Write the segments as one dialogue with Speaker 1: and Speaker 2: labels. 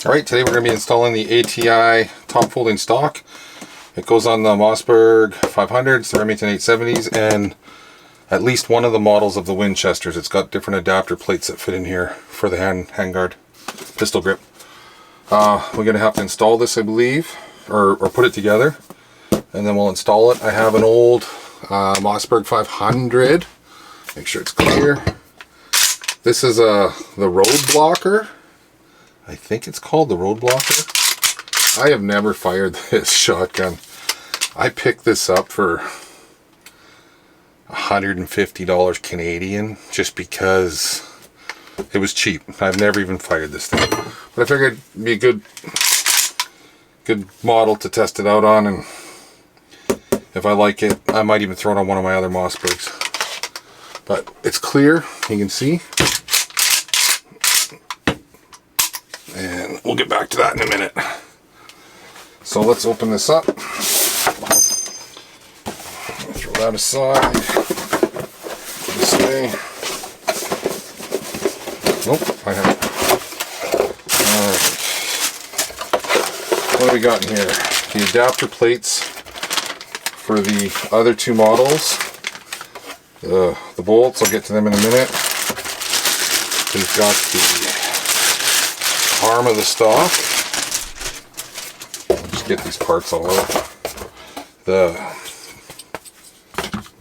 Speaker 1: Alright, today we're going to be installing the ATI top folding stock. It goes on the Mossberg 500s, the Remington 870s, and at least one of the models of the Winchesters. It's got different adapter plates that fit in here for the handguard pistol grip. We're going to have to install this, I believe, or put it together, and then we'll install it. I have an old Mossberg 500. Make sure it's clear. This is the road blocker. I think it's called the road blocker. I have never fired this shotgun. I picked this up for $150 Canadian just because it was cheap. I've never even fired this thing, but I figured it'd be a good model to test it out on, and if I like it, I might even throw it on one of my other Mossbergs. But it's clear, you can see. And we'll get back to that in a minute. So let's open this up. Throw that aside. This way. Nope, I haven't. Alright. What do we got in here? The adapter plates for the other two models. The bolts, I'll get to them in a minute. We've got the arm of the stock. I'll just get these parts all out. The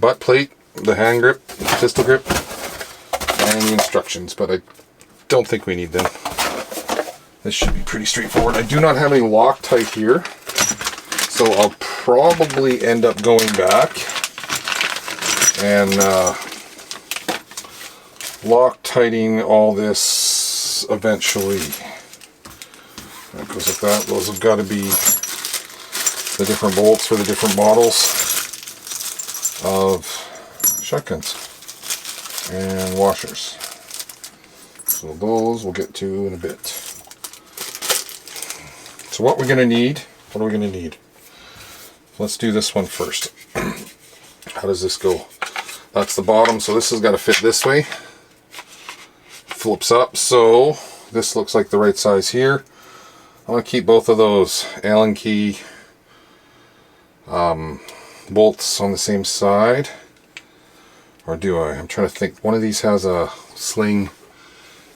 Speaker 1: butt plate, the hand grip, the pistol grip, and the instructions, but I don't think we need them. This should be pretty straightforward. I do not have any Loctite here, so I'll probably end up going back and Loctiting all this eventually. That goes with that. Those have got to be the different bolts for the different models of shotguns and washers. So those we'll get to in a bit. So what are we going to need? Let's do this one first. How does this go? That's the bottom, so this has got to fit this way. Flips up, so this looks like the right size here. I'm going to keep both of those Allen key bolts on the same side. Or do I? I'm trying to think. One of these has a sling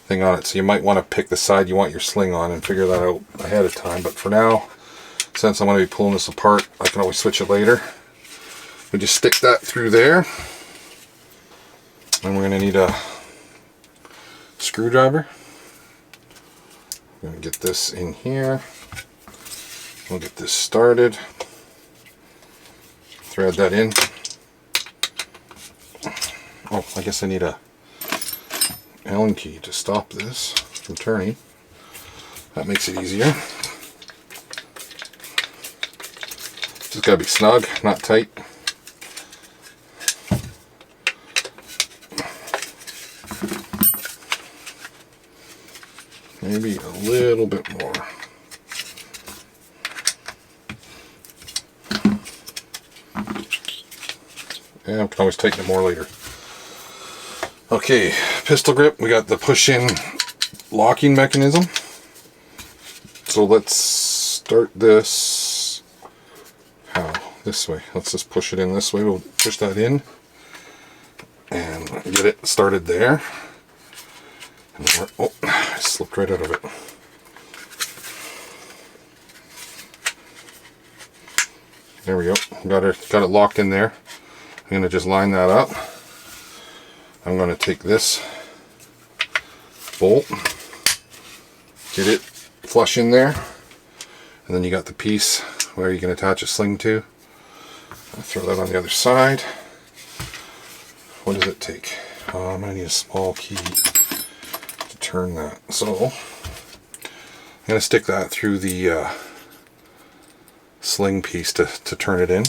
Speaker 1: thing on it, so you might want to pick the side you want your sling on and figure that out ahead of time. But for now, since I'm going to be pulling this apart, I can always switch it later. We just stick that through there. And we're going to need a screwdriver. I'm going to get this in here. We'll get this started. Thread that in. Oh, I guess I need a Allen key to stop this from turning. That makes it easier. Just gotta be snug, not tight. Maybe a little bit more. Yeah, I can always tighten it more later. Okay, pistol grip. We got the push-in locking mechanism. So let's start this. How? This way. Let's just push it in this way. We'll push that in and get it started there. Oh, I slipped right out of it. There we go. Got it locked in there. I'm going to just line that up. I'm going to take this bolt, get it flush in there, and then you got the piece where you can attach a sling to. I'll throw that on the other side. What does it take? I'm going to need a small key to turn that. So I'm going to stick that through the sling piece to turn it in.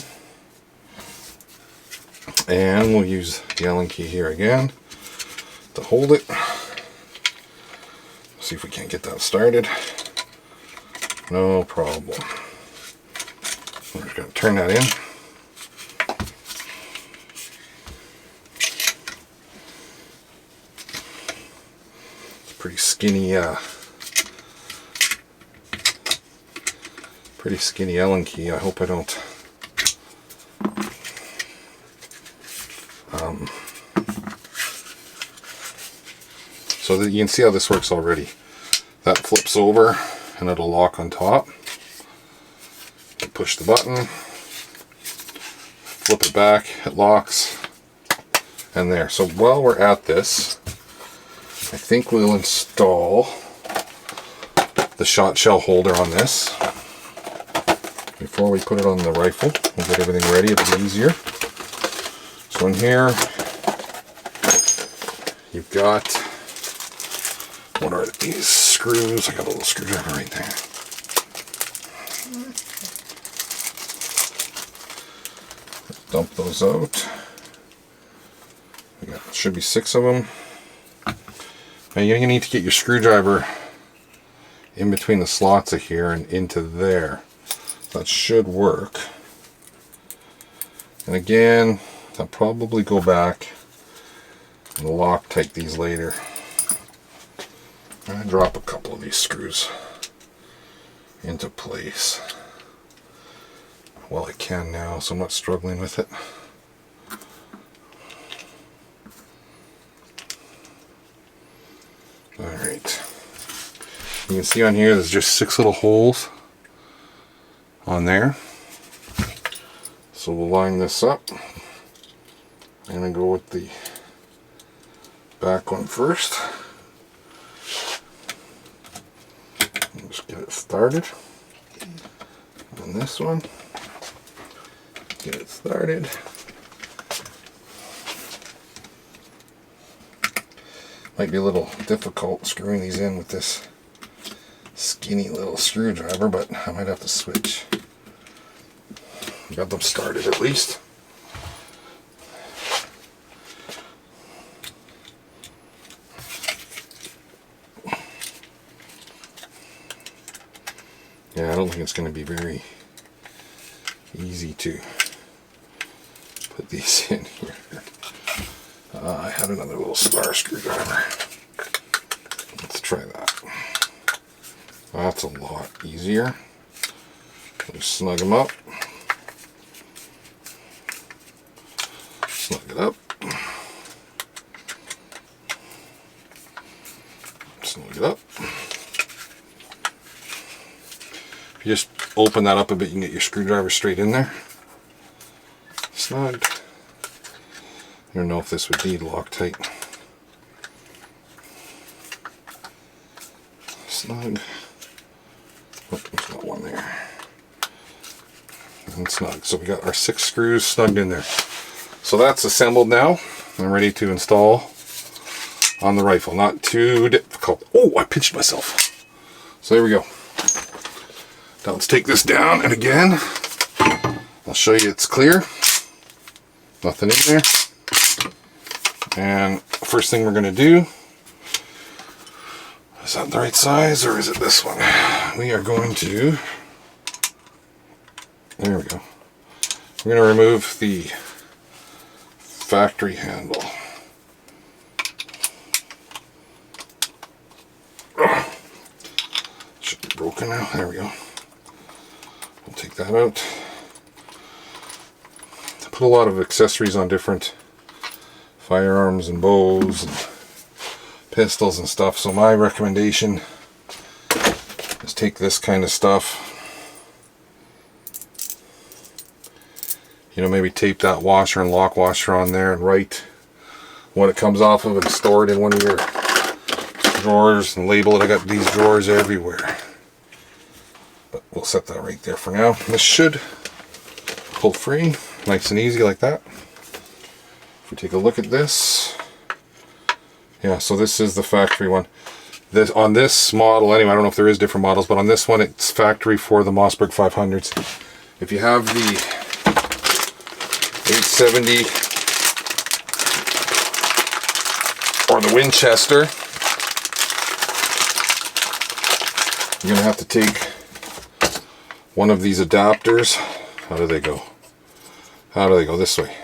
Speaker 1: And we'll use the Allen key here again to hold it. See if we can't get that started. No problem. We're just going to turn that in. It's pretty skinny Pretty skinny Allen key. I hope I don't so that you can see how this works already. That flips over and it'll lock on top. You push the button, flip it back, it locks, and there. So while we're at this, I think we'll install the shot shell holder on this. Before we put it on the rifle, we'll get everything ready a bit easier. So in here, you've got, what are these screws? I got a little screwdriver right there. Let's dump those out. Should be 6 of them. Now you're going to need to get your screwdriver in between the slots of here and into there. That should work. And again, I'll probably go back and Loctite these later. I'm going to drop a couple of these screws into place. Well, I can now, so I'm not struggling with it. Alright. You can see on here there's just 6 little holes on there. So we'll line this up. I'm going to go with the back one first. Just get it started. And this one. Get it started. Might be a little difficult screwing these in with this skinny little screwdriver, but I might have to switch. Got them started at least. Yeah, I don't think it's going to be very easy to put these in here. I had another little star screwdriver. Let's try that. That's a lot easier. Just snug them up. Snug it up. Snug it up. If you just open that up a bit, you can get your screwdriver straight in there. Snugged. I don't know if this would need Loctite. Snug. Oh, there's not one there. And snug. So we got our 6 screws snugged in there. So that's assembled now. I'm ready to install on the rifle. Not too difficult. Oh, I pinched myself. So there we go. Now let's take this down, and again, I'll show you it's clear. Nothing in there. And first thing we're going to do, is that the right size or is it this one? We are going to, there we go. We're going to remove the factory handle. Should be broken now. There we go. We'll take that out. I put a lot of accessories on different firearms and bows and pistols and stuff, so my recommendation is take this kind of stuff, you know, maybe tape that washer and lock washer on there and write what it comes off of and store it in one of your drawers and label it. I got these drawers everywhere, but we'll set that right there for now. This should pull free nice and easy like that. If we take a look at this, yeah, so this is the factory one. This on this model, anyway, I don't know if there is different models, but on this one it's factory for the Mossberg 500s. If you have the 870 or the Winchester, you're gonna have to take one of these adapters. How do they go? How do they go? This way.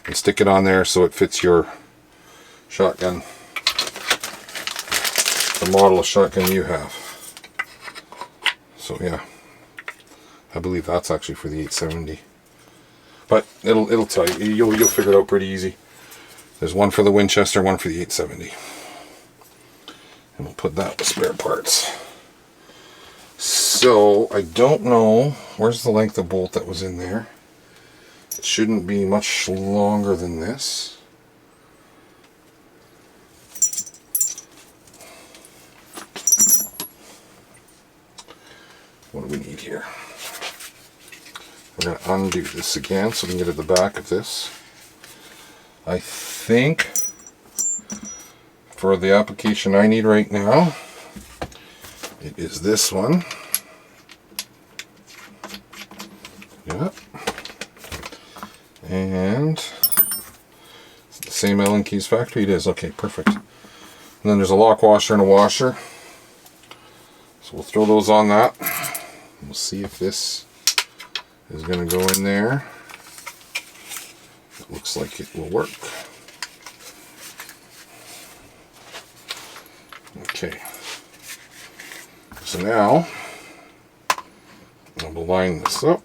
Speaker 1: And stick it on there so it fits your shotgun, the model of shotgun you have. So yeah, I believe that's actually for the 870. But it'll tell you. You'll figure it out pretty easy. There's one for the Winchester, one for the 870. And we'll put that with spare parts. So I don't know, where's the length of bolt that was in there? It shouldn't be much longer than this. What do we need here? We're going to undo this again so we can get at the back of this. I think for the application I need right now, it is this one. Yep. And it's the same Allen Keys factory. It is. Okay, perfect. And then there's a lock washer and a washer. So we'll throw those on that. We'll see if this is going to go in there. It looks like it will work. Okay. So now I'll line this up.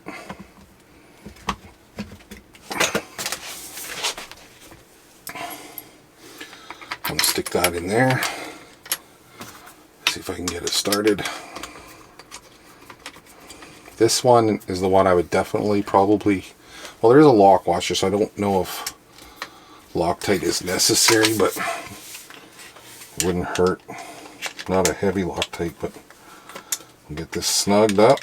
Speaker 1: I'm going to stick that in there. See if I can get it started. This one is the one I would definitely probably, well, there is a lock washer, so I don't know if Loctite is necessary, but it wouldn't hurt. Not a heavy Loctite, but we'll get this snugged up.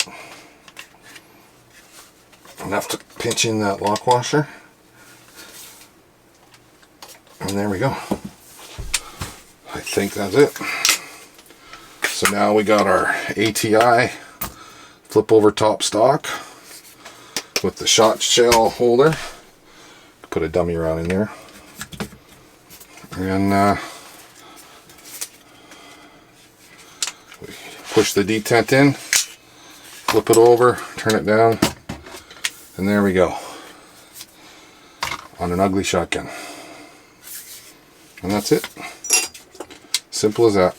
Speaker 1: Enough to pinch in that lock washer. And there we go. I think that's it. So now we got our ATI flip over top stock with the shot shell holder. Put a dummy around in there. And we push the detent in, flip it over, turn it down, and there we go. On an ugly shotgun. And that's it. Simple as that.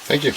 Speaker 1: Thank you.